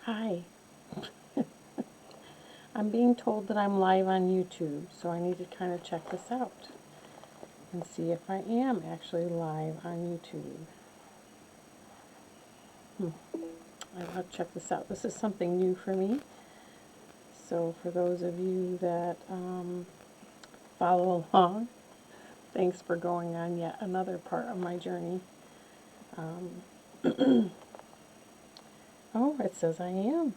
Hi. I'm being told that I'm live on YouTube, so I need to kind of check this out and see if I am actually live on YouTube. I'll check this out. This is something new for me. So for those of you that follow along, thanks for going on yet another part of my journey. Oh, it says I am.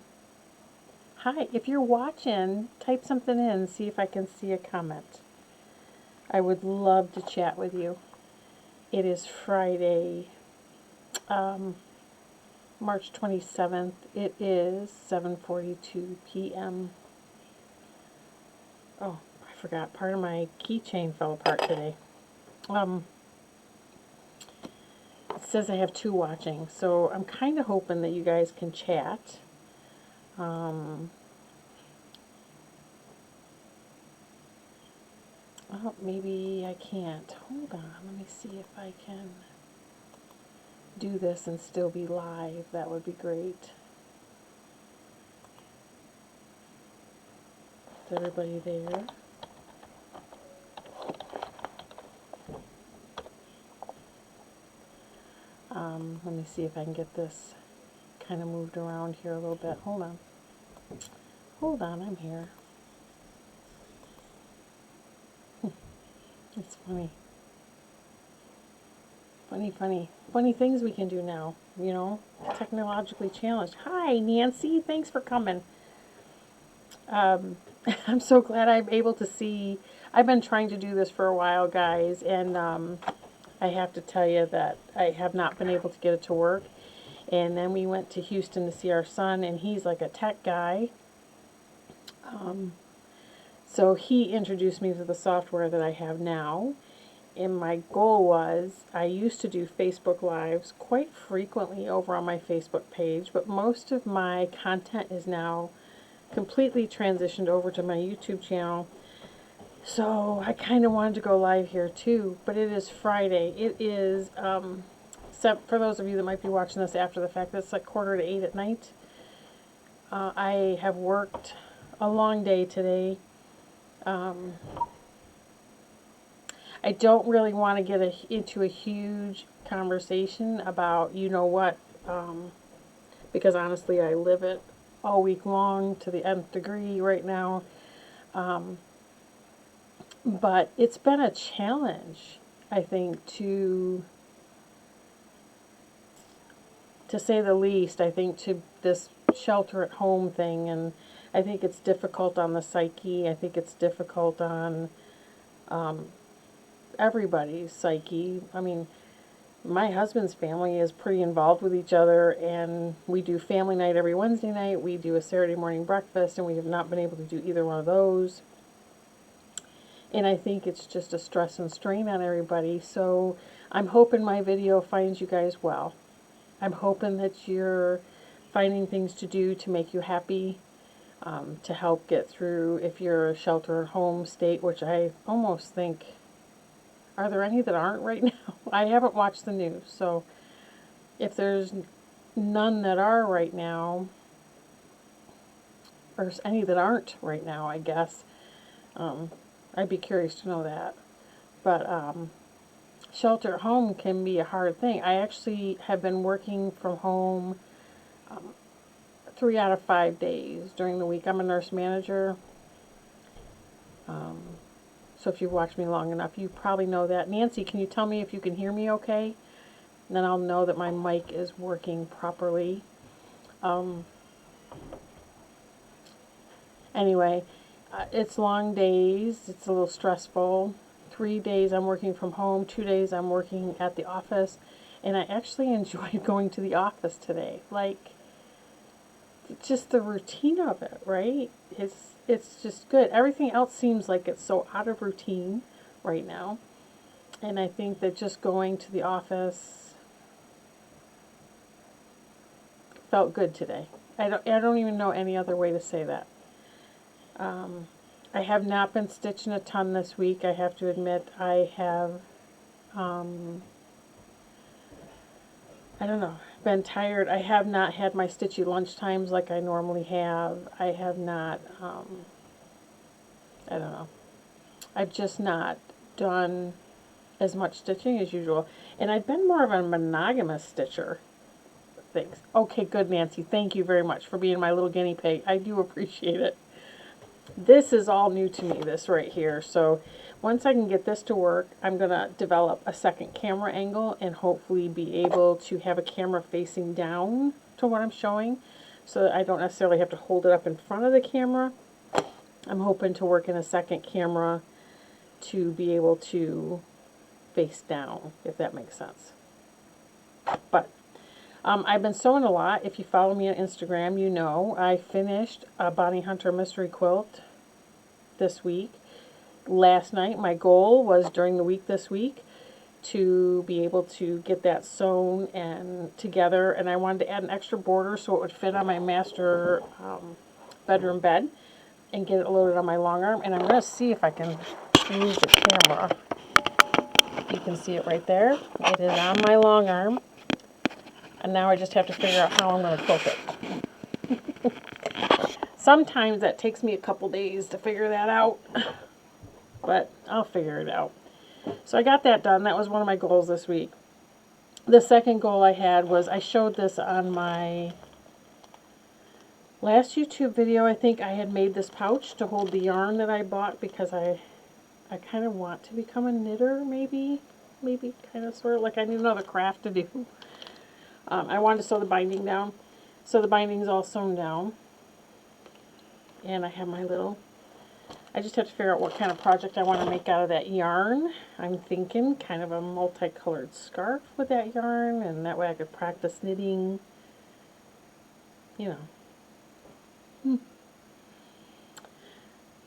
Hi, if you're watching, type something in and see if I can see a comment. I would love to chat with you. It is Friday, March 27th. It is 7:42 p.m. Oh, I forgot. Part of my keychain fell apart today. It says I have 2 watching, so I'm kind of hoping that you guys can chat. Oh, maybe I can't. Hold on. Let me see if I can do this and still be live. That would be great. Is everybody there? Let me see if I can get this kind of moved around here a little bit. Hold on. Hold on, I'm here. It's funny. Funny things we can do now, you know, technologically challenged. Hi, Nancy. Thanks for coming. I'm so glad I'm able to see. I've been trying to do this for a while, guys, and I have to tell you that I have not been able to get it to work. And then we went to Houston to see our son, and he's like a tech guy. So he introduced me to the software that I have now. And my goal was, I used to do Facebook Lives quite frequently over on my Facebook page, but most of my content is now completely transitioned over to my YouTube channel. So I kind of wanted to go live here too, but it is Friday. It is, for those of you that might be watching this after the fact, it's like 7:45 at night. I have worked a long day today. I don't really want to get into a huge conversation about you know what, because honestly I live it all week long to the nth degree right now. But it's been a challenge, I think, to say the least. I think to this shelter at home thing, and I think it's difficult on the psyche. I think it's difficult on everybody's psyche. I mean, my husband's family is pretty involved with each other, and we do family night every Wednesday night. We do a Saturday morning breakfast, and we have not been able to do either one of those. And I think it's just a stress and strain on everybody. So I'm hoping my video finds you guys well. I'm hoping that you're finding things to do to make you happy, to help get through if you're a shelter at home state, which I almost think, are there any that aren't right now? I haven't watched the news, so if there's none that are right now, or any that aren't right now, I guess, I'd be curious to know that. But shelter at home can be a hard thing. I actually have been working from home 3 out of 5 days during the week. I'm a nurse manager. So if you've watched me long enough, you probably know that. Nancy, can you tell me if you can hear me okay? And then I'll know that my mic is working properly. Anyway, it's long days. It's a little stressful. 3 days I'm working from home. 2 days I'm working at the office. And I actually enjoyed going to the office today. Like, just the routine of it, right? It's just good. Everything else seems like it's so out of routine right now. And I think that just going to the office felt good today. I don't even know any other way to say that. I have not been stitching a ton this week. I have to admit, I have, I don't know, been tired. I have not had my stitchy lunch times like I normally have. I have not, I don't know. I've just not done as much stitching as usual. And I've been more of a monogamous stitcher. Thanks. Okay, good, Nancy. Thank you very much for being my little guinea pig. I do appreciate it. This is all new to me, this right here. So once I can get this to work, I'm going to develop a second camera angle and hopefully be able to have a camera facing down to what I'm showing so that I don't necessarily have to hold it up in front of the camera. I'm hoping to work in a second camera to be able to face down, if that makes sense. But I've been sewing a lot. If you follow me on Instagram, you know I finished a Bonnie Hunter mystery quilt this week. Last night, my goal was during the week this week to be able to get that sewn and together, and I wanted to add an extra border so it would fit on my master bedroom bed and get it loaded on my long arm. And I'm going to see if I can move the camera. You can see it right there. It is on my long arm. And now I just have to figure out how I'm going to quilt it. Sometimes that takes me a couple days to figure that out. But I'll figure it out. So I got that done. That was one of my goals this week. The second goal I had was, I showed this on my last YouTube video. I think I had made this pouch to hold the yarn that I bought because I kind of want to become a knitter, maybe kind of sort of like I need another craft to do. I wanted to sew the binding down. So the binding's all sewn down. And I have my little, I just have to figure out what kind of project I want to make out of that yarn. I'm thinking kind of a multicolored scarf with that yarn, and that way I could practice knitting, you know.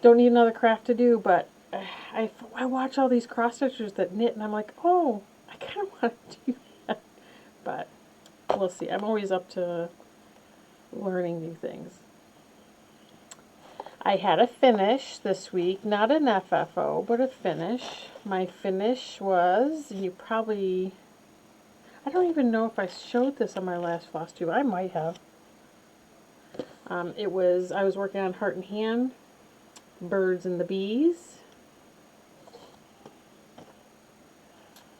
Don't need another craft to do, but I watch all these cross stitchers that knit, and I'm like, oh, I kind of want to do that. But we'll see. I'm always up to learning new things. I had a finish this week, not an FFO, but a finish. My finish was, you probably, I don't even know if I showed this on my last floss tube. I might have. I was working on Heart and Hand, Birds and the Bees.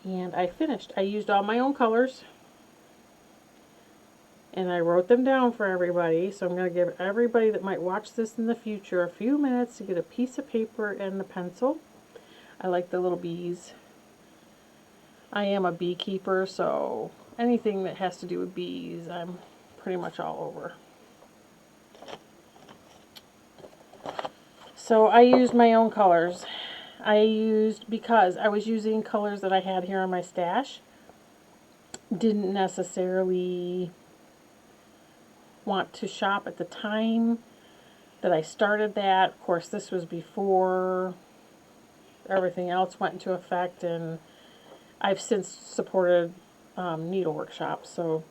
And I finished. I used all my own colors. And I wrote them down for everybody, so I'm going to give everybody that might watch this in the future a few minutes to get a piece of paper and a pencil. I like the little bees. I am a beekeeper, so anything that has to do with bees, I'm pretty much all over. So I used my own colors. Because I was using colors that I had here on my stash. Didn't necessarily want to shop at the time that I started that. Of course, this was before everything else went into effect, and I've since supported needlework shops, so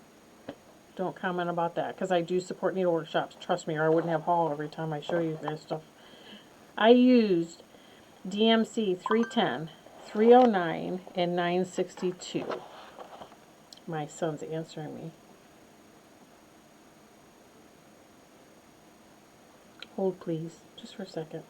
don't comment about that, because I do support needlework shops, trust me, or I wouldn't have haul every time I show you guys stuff. I used DMC 310, 309, and 962. My son's answering me. Hold, please, just for a second.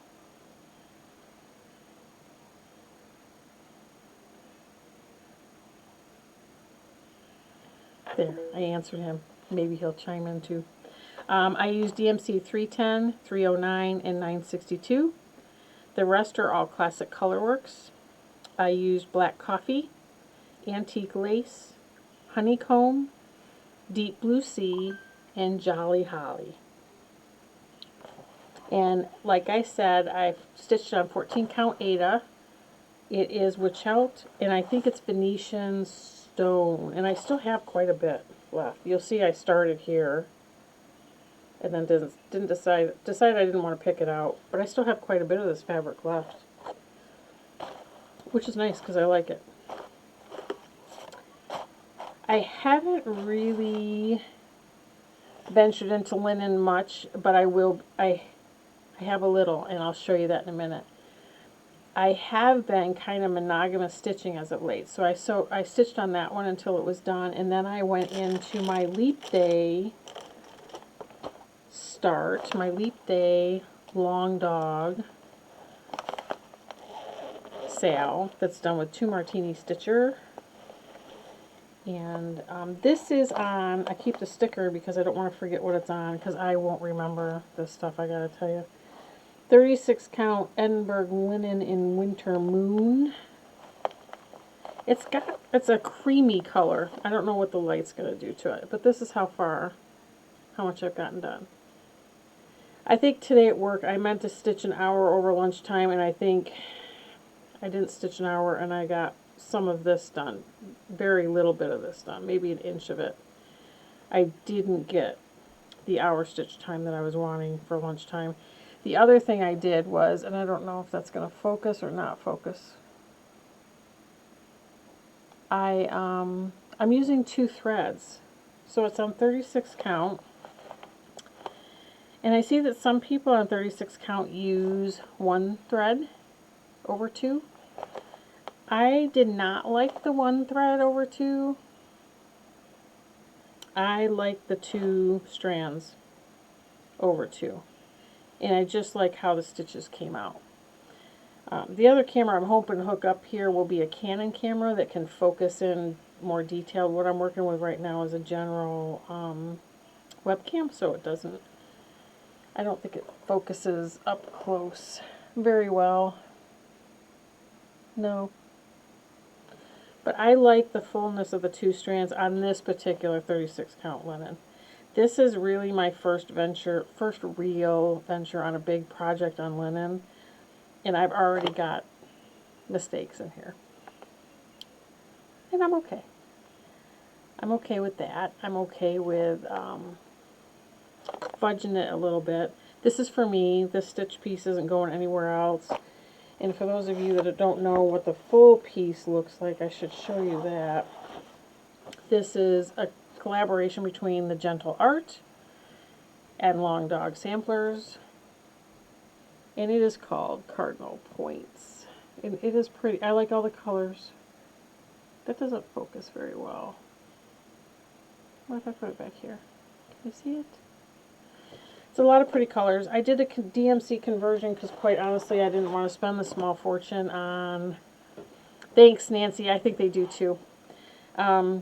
There, I answered him. Maybe he'll chime in too. I used DMC 310, 309, and 962. The rest are all classic colorworks. I used Black Coffee, Antique Lace, Honeycomb, Deep Blue Sea, and Jolly Holly. And like I said, I've stitched on 14 count Aida. It is Witchout, and I think it's Venetian Stone. And I still have quite a bit left. You'll see I started here, and then didn't decide I didn't want to pick it out. But I still have quite a bit of this fabric left, which is nice because I like it. I haven't really ventured into linen much, but I will. I have a little, and I'll show you that in a minute. I have been kind of monogamous stitching as of late. So I stitched on that one until it was done, and then I went into my Leap Day start, my Leap Day long dog sale that's done with 2 Martini Stitcher. And this is on, I keep the sticker because I don't want to forget what it's on, because I won't remember this stuff, I gotta tell you. 36 count Edinburgh linen in Winter Moon. It's a creamy color. I don't know what the light's gonna do to it, but this is how much I've gotten done. I think today at work I meant to stitch an hour over lunchtime, and I think I didn't stitch an hour, and I got some of this done. Very little bit of this done, maybe an inch of it. I didn't get the hour stitch time that I was wanting for lunchtime. The other thing I did was, and I don't know if that's going to focus or not focus, I'm using 2 threads. So it's on 36 count. And I see that some people on 36 count use 1 thread over 2. I did not like the 1 thread over 2. I like the 2 strands over 2. And I just like how the stitches came out. The other camera I'm hoping to hook up here will be a Canon camera that can focus in more detailed. What I'm working with right now is a general webcam, so it doesn't, I don't think it focuses up close very well. No. But I like the fullness of the 2 strands on this particular 36 count linen. This is really my first real venture on a big project on linen. And I've already got mistakes in here. And I'm okay. I'm okay with that. I'm okay with fudging it a little bit. This is for me. This stitch piece isn't going anywhere else. And for those of you that don't know what the full piece looks like, I should show you that. This is a collaboration between the Gentle Art and Long Dog Samplers. And it is called Cardinal Points. And it is pretty. I like all the colors. That doesn't focus very well. What if I put it back here? Can you see it? It's a lot of pretty colors. I did a DMC conversion because, quite honestly, I didn't want to spend the small fortune on... Thanks, Nancy. I think they do, too. I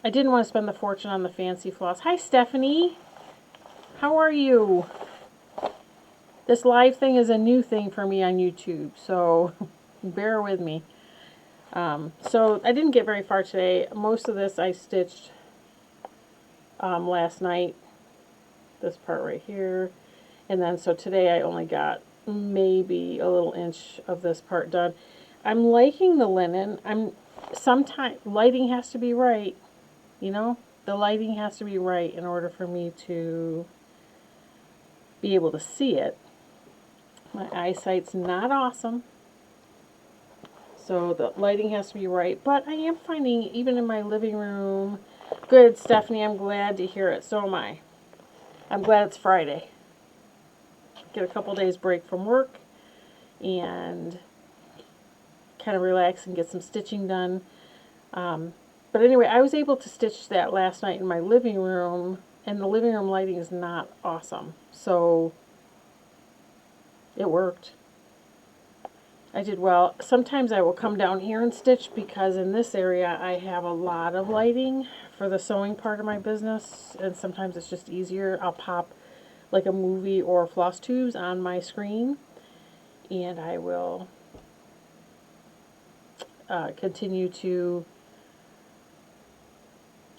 didn't want to spend the fortune on the fancy floss. Hi, Stephanie. How are you? This live thing is a new thing for me on YouTube, so bear with me. So I didn't get very far today. Most of this I stitched last night. This part right here. And then so today I only got maybe a little inch of this part done. I'm liking the linen. Sometimes lighting has to be right. You know? The lighting has to be right in order for me to be able to see it. My eyesight's not awesome, so the lighting has to be right, but I am finding, even in my living room... Good, Stephanie, I'm glad to hear it. So am I. I'm glad it's Friday. Get a couple days break from work and kind of relax and get some stitching done. But anyway, I was able to stitch that last night in my living room, and the living room lighting is not awesome. So it worked. I did well. Sometimes I will come down here and stitch because in this area I have a lot of lighting for the sewing part of my business, and sometimes it's just easier. I'll pop like a movie or floss tubes on my screen, and I will continue to,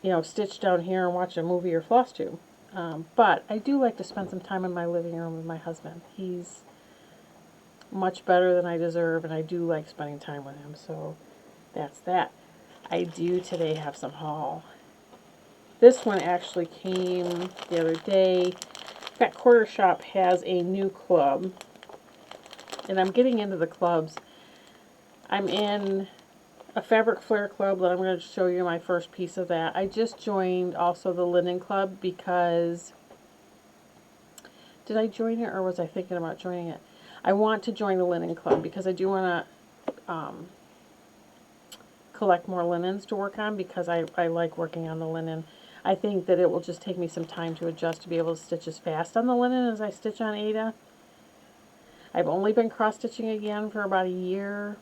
you know, stitch down here and watch a movie or floss tube. But I do like to spend some time in my living room with my husband. He's much better than I deserve, and I do like spending time with him, so that's that. I do today have some haul. This one actually came the other day. That Quarter Shop has a new club, and I'm getting into the clubs. I'm in a Fabric Flare club that I'm going to show you my first piece of that. I just joined also the Linen Club because Did I join it or was I thinking about joining it? I want to join the linen club because I do want to collect more linens to work on because I like working on the linen. I think that it will just take me some time to adjust to be able to stitch as fast on the linen as I stitch on Aida. I've only been cross-stitching again for about a year.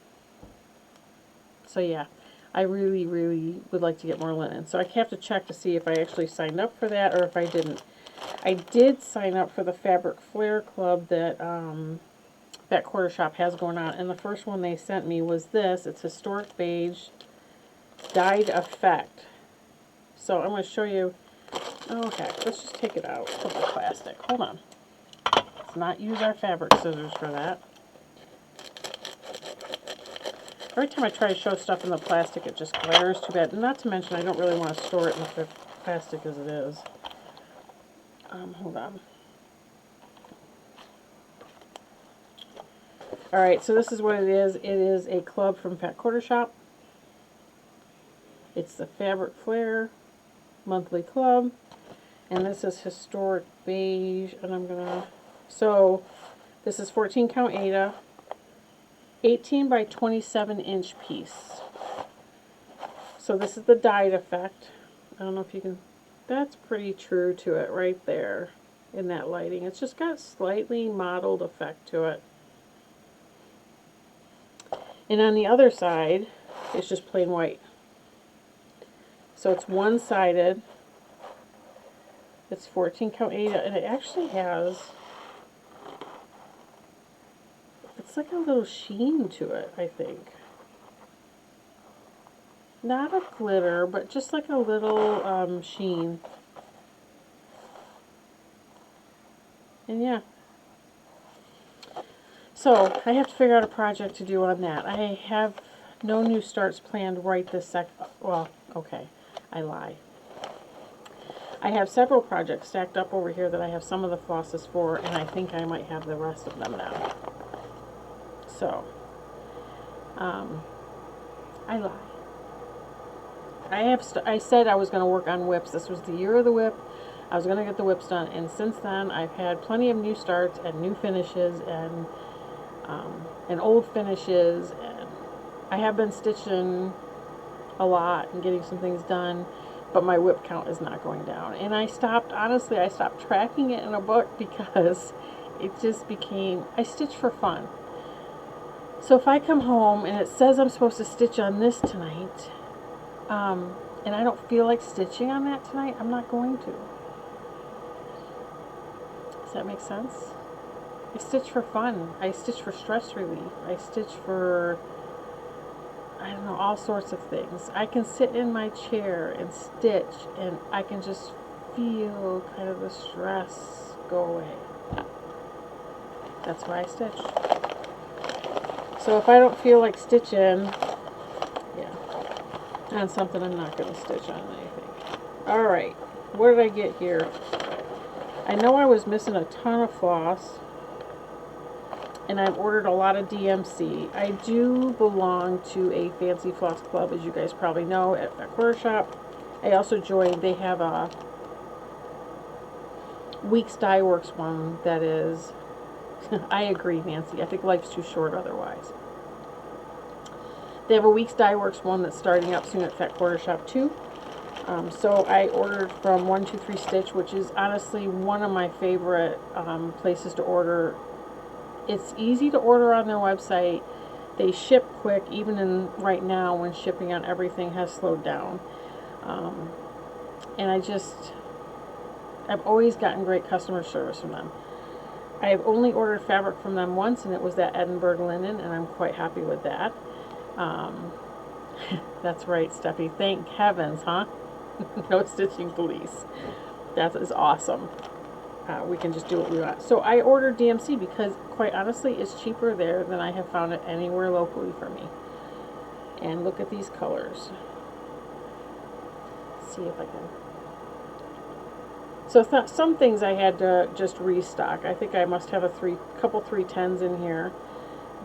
So yeah, I really, really would like to get more linen. So I have to check to see if I actually signed up for that or if I didn't. I did sign up for the Fabric Flair Club that Fat Quarter Shop has going on. And the first one they sent me was this. It's Historic Beige Dyed Effect. So I'm going to show you. Oh heck, let's just take it out of the plastic. Hold on. Let's not use our fabric scissors for that. Every time I try to show stuff in the plastic, it just glares too bad. Not to mention, I don't really want to store it in the plastic as it is. Hold on. Alright, so this is what it is. It is a club from Fat Quarter Shop. It's the Fabric Flair monthly club. And this is Historic Beige. And I'm going to... So, this is 14 count Aida. 18 by 27 inch piece. So this is the dyed effect. I don't know if you can... That's pretty true to it right there in that lighting. It's just got slightly mottled effect to it. And on the other side, it's just plain white. So it's one-sided. It's 14 count Aida, and it actually has... It's like a little sheen to it, I think. Not a glitter, but just like a little sheen. And yeah. So, I have to figure out a project to do on that. I have no new starts planned right this second. Well, okay, I lie. I have several projects stacked up over here that I have some of the flosses for, and I think I might have the rest of them now. So, I lie. I said I was going to work on whips. This was the year of the whip. I was going to get the whips done, and since then I've had plenty of new starts and new finishes and old finishes, and I have been stitching a lot and getting some things done, but my whip count is not going down. And honestly, I stopped tracking it in a book because it just became, I stitch for fun. So if I come home and it says I'm supposed to stitch on this tonight, and I don't feel like stitching on that tonight, I'm not going to. Does that make sense? I stitch for fun. I stitch for stress relief. I stitch for, I don't know, all sorts of things. I can sit in my chair and stitch, and I can just feel kind of the stress go away. That's why I stitch. So if I don't feel like stitching, yeah, on something, I'm not going to stitch on anything. Alright, what did I get here? I know I was missing a ton of floss, and I've ordered a lot of DMC. I do belong to a Fancy Floss Club, as you guys probably know, at Fat Quarter Shop. I also joined, they have a Weeks Dye Works one that is, I agree, Nancy, I think life's too short otherwise. They have a Weeks Dye Works one that's starting up soon at Fat Quarter Shop too. So I ordered from 123 Stitch, which is honestly one of my favorite places to order. It's easy to order on their website. They ship quick, even in right now when shipping on everything has slowed down. And I've always gotten great customer service from them. I have only ordered fabric from them once, and it was that Edinburgh linen, and I'm quite happy with that. That's right, Steffi. Thank heavens, huh? No stitching police. That is awesome. We can just do what we want. So I ordered DMC because, quite honestly, it's cheaper there than I have found it anywhere locally for me. And look at these colors. Let's see if I can. So some things I had to just restock. I think I must have a couple 310s in here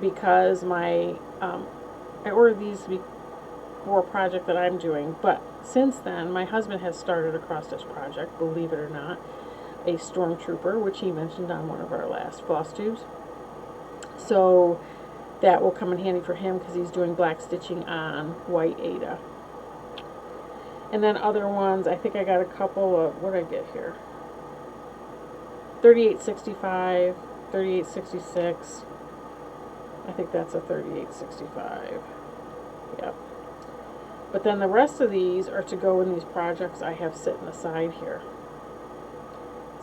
because I ordered these for a project that I'm doing. But since then, my husband has started a cross stitch project, believe it or not. a Stormtrooper, which he mentioned on one of our last floss tubes. So that will come in handy for him because he's doing black stitching on white Aida. And then other ones, I think I got a couple of, what did I get here? 3865, 3866. I think that's a 3865. Yep. But then the rest of these are to go in these projects I have sitting aside here.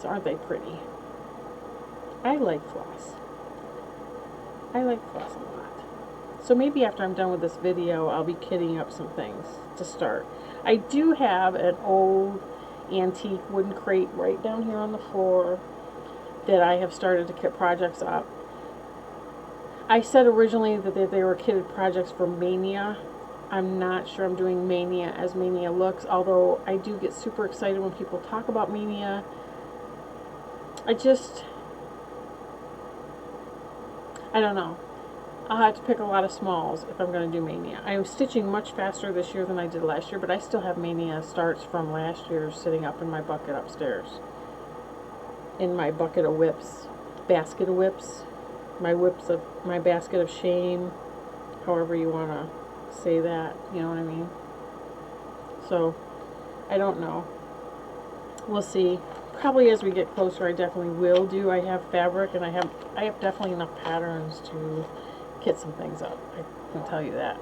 So aren't they pretty? I like floss. I like floss a lot. So maybe after I'm done with this video, I'll be kitting up some things to start. I do have an old antique wooden crate right down here on the floor that I have started to kit projects up. I said originally that they were kitted projects for Mania. I'm not sure I'm doing Mania as Mania looks, although I do get super excited when people talk about Mania. I don't know. I'll have to pick a lot of smalls if I'm going to do Mania. I am stitching much faster this year than I did last year, but I still have Mania starts from last year sitting up in my bucket upstairs. In my bucket of whips. Basket of whips. My basket of shame. However you want to say that. You know what I mean? So, I don't know. We'll see. Probably as we get closer I definitely will do. I have fabric and I have definitely enough patterns to kit some things up. I can tell you that.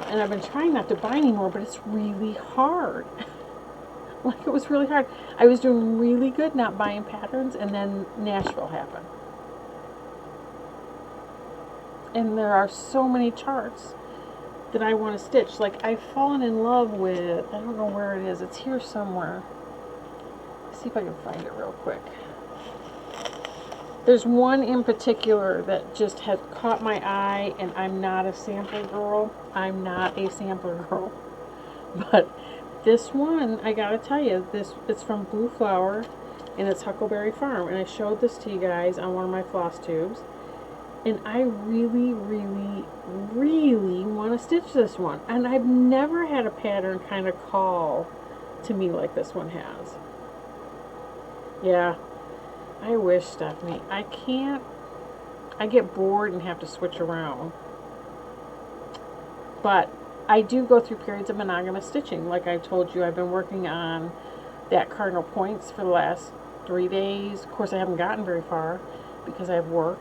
And I've been trying not to buy anymore, but it's really hard. Like, it was really hard. I was doing really good not buying patterns, and then Nashville happened. And there are so many charts that I want to stitch. Like, I've fallen in love with, I don't know where it is. It's here somewhere. Let's see if I can find it real quick. There's one in particular that just has caught my eye, and I'm not a sampler girl. I'm not a sampler girl. But this one, I gotta tell you, it's from Blue Flower, and it's Huckleberry Farm. And I showed this to you guys on one of my floss tubes. And I really, really, really want to stitch this one. And I've never had a pattern kind of call to me like this one has. Yeah. I wish, Stephanie. I can't. I get bored and have to switch around. But I do go through periods of monogamous stitching. Like I told you, I've been working on that cardinal points for the last 3 days. Of course, I haven't gotten very far because I have work.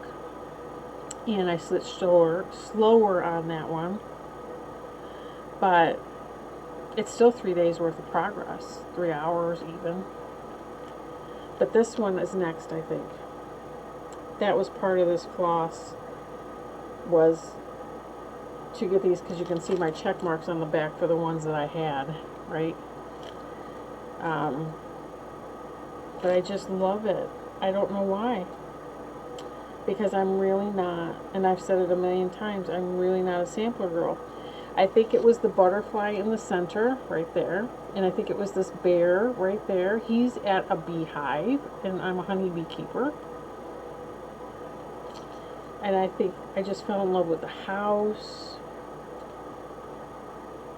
And I stitched slower on that one. But it's still 3 days worth of progress. 3 hours even. But this one is next, I think. That was part of this floss, was to get these, because you can see my check marks on the back for the ones that I had, right? But I just love it. I don't know why. Because I'm really not, and I've said it a million times, I'm really not a sampler girl. I think it was the butterfly in the center, right there. And I think it was this bear right there. He's at a beehive, and I'm a honeybee keeper. And I think I just fell in love with the house.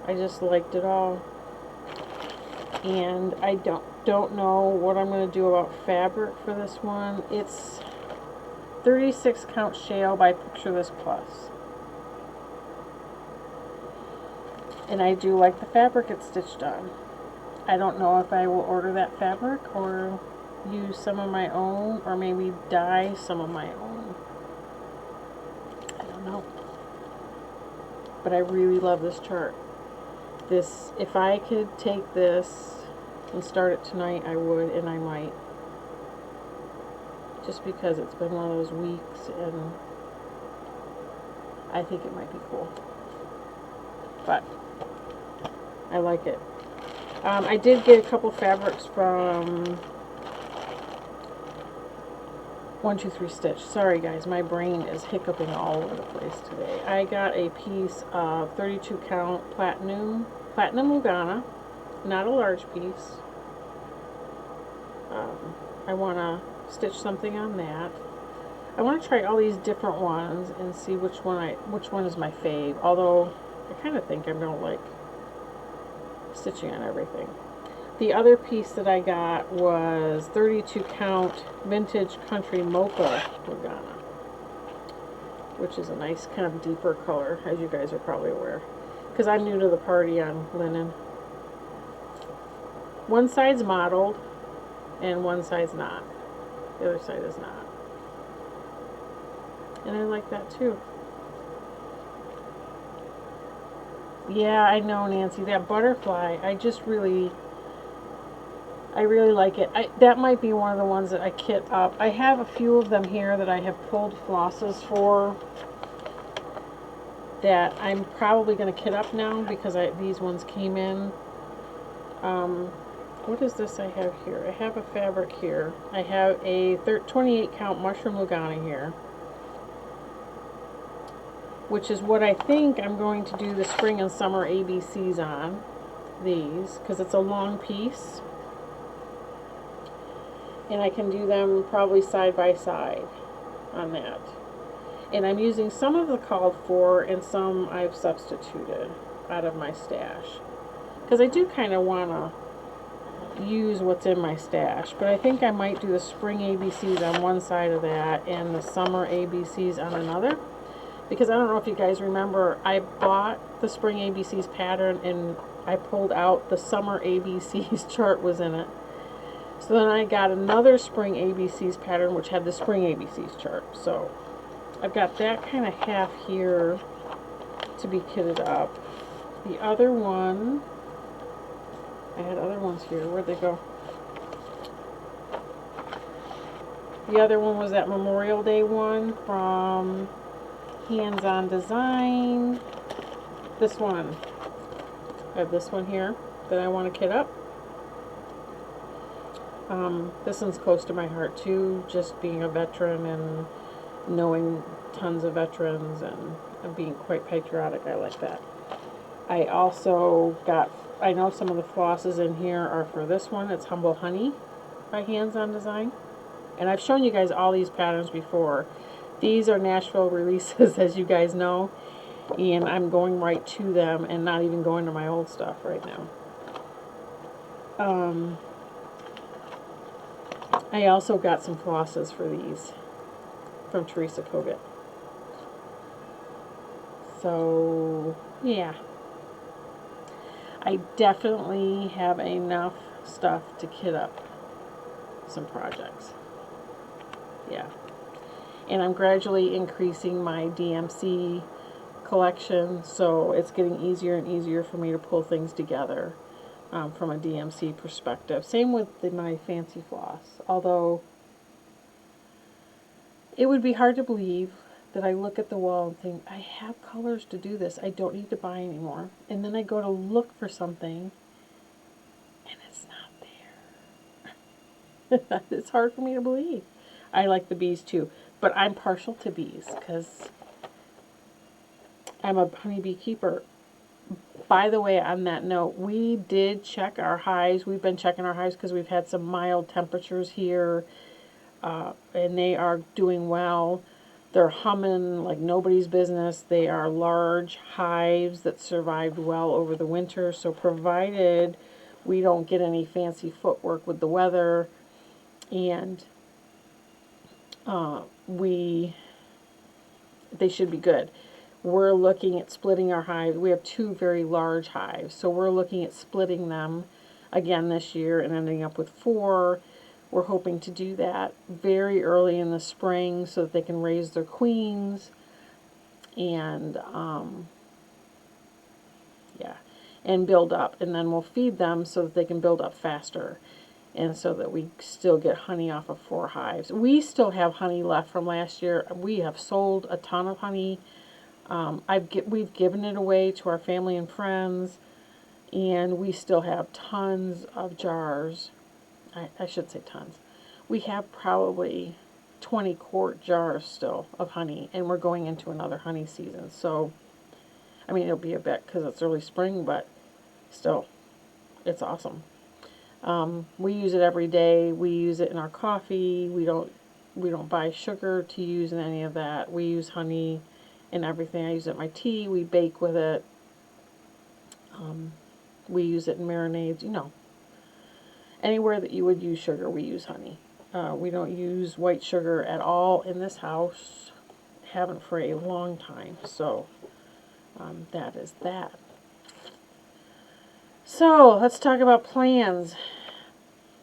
I just liked it all. And I don't know what I'm going to do about fabric for this one. It's 36 count shale by Picture This Plus. And I do like the fabric it's stitched on. I don't know if I will order that fabric or use some of my own, or maybe dye some of my own. I don't know. But I really love this chart. This, if I could take this and start it tonight, I would, and I might. Just because it's been one of those weeks, and I think it might be cool. But I like it. I did get a couple fabrics from 123 Stitch. Sorry guys, my brain is hiccuping all over the place today. I got a piece of 32 count Platinum Lugana, not a large piece. I want to stitch something on that. I want to try all these different ones and see which one is my fave. Although I kind of think I'm going to like stitching on everything. The other piece that I got was 32 count vintage country mocha Lugana, which is a nice kind of deeper color, as you guys are probably aware, because I'm new to the party on linen. One side's mottled and one side's not. The other side is not. And I like that too. Yeah, I know, Nancy. That butterfly, I really like it. That might be one of the ones that I kit up. I have a few of them here that I have pulled flosses for that I'm probably going to kit up now because these ones came in. What is this I have here? I have a fabric here. I have a 28 count mushroom Lugana here, which is what I think I'm going to do the spring and summer ABCs on, these, because it's a long piece. And I can do them probably side by side on that. And I'm using some of the called for and some I've substituted out of my stash. Because I do kind of want to use what's in my stash. But I think I might do the spring ABCs on one side of that and the summer ABCs on another. Because I don't know if you guys remember, I bought the spring ABCs pattern and I pulled out the summer ABCs chart was in it. So then I got another spring ABCs pattern which had the spring ABCs chart. So I've got that kind of half here to be kitted up. The other one, I had other ones here. Where'd they go? The other one was that Memorial Day one from Hands On Design. This one. I have this one here that I want to kit up. This one's close to my heart too, just being a veteran and knowing tons of veterans and being quite patriotic. I like that. I also got, I know some of the flosses in here are for this one. It's Humble Honey by Hands On Design. And I've shown you guys all these patterns before. These are Nashville releases, as you guys know. And I'm going right to them and not even going to my old stuff right now. I also got some flosses for these from Teresa Kogut. So, yeah. I definitely have enough stuff to kit up some projects. Yeah. And I'm gradually increasing my DMC collection, so it's getting easier and easier for me to pull things together from a DMC perspective. Same with my fancy floss, although it would be hard to believe that I look at the wall and think, I have colors to do this, I don't need to buy anymore. And then I go to look for something and it's not there. It's hard for me to believe. I like the bees too, but I'm partial to bees because I'm a honeybee keeper. By the way, on that note, we did check our hives. We've been checking our hives because we've had some mild temperatures here, and they are doing well. They're humming like nobody's business. They are large hives that survived well over the winter. So provided we don't get any fancy footwork with the weather, and they should be good. We're looking at splitting our hives. We have 2 very large hives, so we're looking at splitting them again this year and ending up with 4. We're hoping to do that very early in the spring so that they can raise their queens and yeah, and build up, and then we'll feed them so that they can build up faster and so that we still get honey off of 4 hives. We still have honey left from last year. We have sold a ton of honey. We've given it away to our family and friends, and we still have tons of jars. I should say tons. We have probably 20 quart jars still of honey, and we're going into another honey season. So, I mean, it'll be a bit because it's early spring, but still, it's awesome. We use it every day. We use it in our coffee. We don't buy sugar to use in any of that. We use honey in everything. I use it in my tea. We bake with it. We use it in marinades. You know, Anywhere that you would use sugar, we use honey. We don't use white sugar at all in this house. Haven't for a long time. So that is that. So let's talk about plans.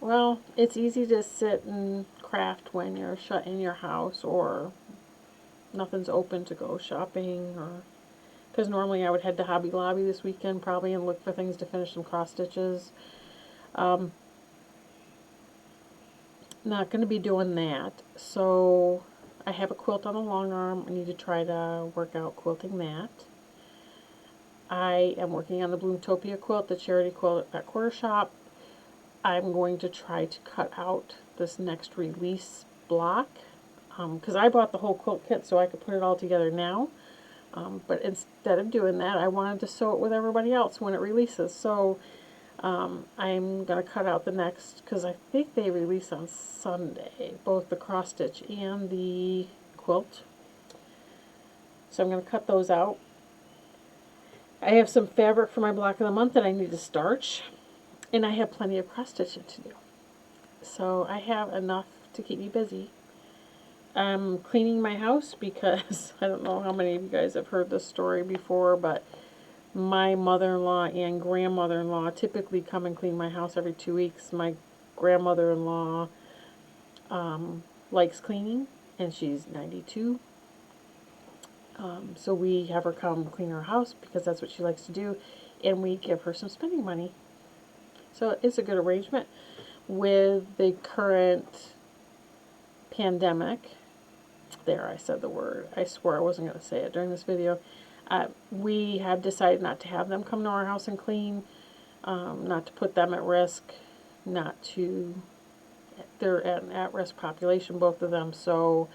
Well, it's easy to sit and craft when you're shut in your house or nothing's open to go shopping, or because normally I would head to Hobby Lobby this weekend probably and look for things to finish some cross stitches. Not going to be doing that. So I have a quilt on the long arm. I need to try to work out quilting that. I am working on the Bloomtopia quilt, the charity quilt at Quarter Shop. I'm going to try to cut out this next release block because I bought the whole quilt kit so I could put it all together now. But instead of doing that, I wanted to sew it with everybody else when it releases. So I'm going to cut out the next, because I think they release on Sunday, both the cross stitch and the quilt. So I'm going to cut those out. I have some fabric for my block of the month that I need to starch, and I have plenty of cross stitching to do. So I have enough to keep me busy. I'm cleaning my house because I don't know how many of you guys have heard this story before, but my mother-in-law and grandmother-in-law typically come and clean my house every 2 weeks. My grandmother-in-law likes cleaning, and she's 92. So we have her come clean our house because that's what she likes to do, and we give her some spending money. So it's a good arrangement. With the current pandemic, there I said the word, I swore I wasn't going to say it during this video, we have decided not to have them come to our house and clean, not to put them at risk, they're an at-risk population, both of them, so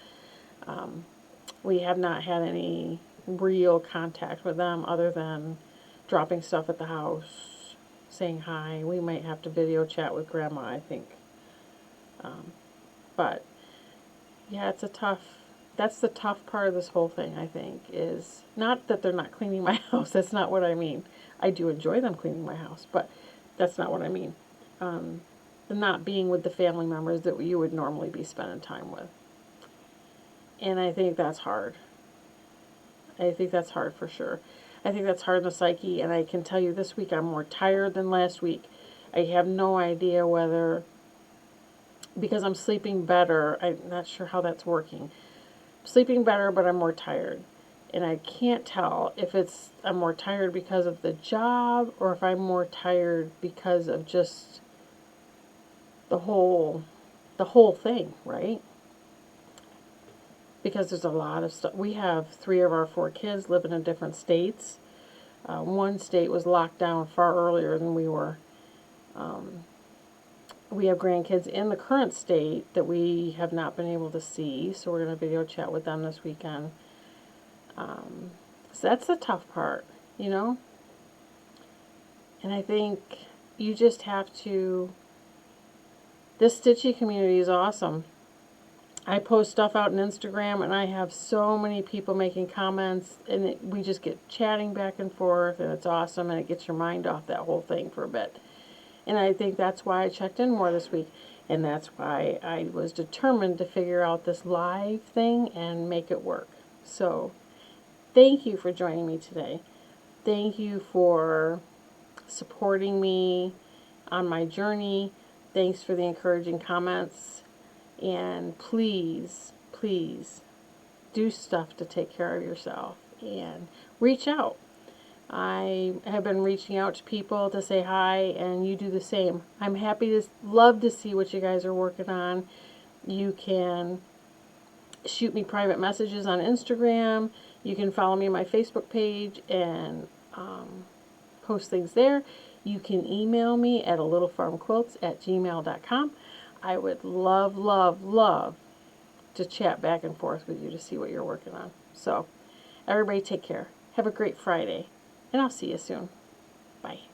we have not had any real contact with them other than dropping stuff at the house, saying hi. We might have to video chat with Grandma, I think. But yeah, that's the tough part of this whole thing, I think, is not that they're not cleaning my house. That's not what I mean. I do enjoy them cleaning my house, but that's not what I mean. Not being with the family members that you would normally be spending time with. And I think that's hard. I think that's hard for sure. I think that's hard on the psyche, and I can tell you this week I'm more tired than last week. I have no idea whether, because I'm sleeping better, I'm not sure how that's working. Sleeping better, but I'm more tired. And I can't tell if I'm more tired because of the job or if I'm more tired because of just the whole thing, right? Because there's a lot of stuff. We have 3 of our 4 kids living in different states. One state was locked down far earlier than we were. We have grandkids in the current state that we have not been able to see, so we're going to video chat with them this weekend. So that's the tough part, you know? And I think you just have to... This Stitchy community is awesome. I post stuff out on Instagram, and I have so many people making comments, and we just get chatting back and forth, and it's awesome, and it gets your mind off that whole thing for a bit. And I think that's why I checked in more this week, and that's why I was determined to figure out this live thing and make it work. So, thank you for joining me today. Thank you for supporting me on my journey. Thanks for the encouraging comments. And please, please do stuff to take care of yourself and reach out. I have been reaching out to people to say hi, and you do the same. I'm love to see what you guys are working on. You can shoot me private messages on Instagram. You can follow me on my Facebook page and post things there. You can email me at alittlefarmquilts@gmail.com. I would love, love, love to chat back and forth with you to see what you're working on. So, everybody take care. Have a great Friday, and I'll see you soon. Bye.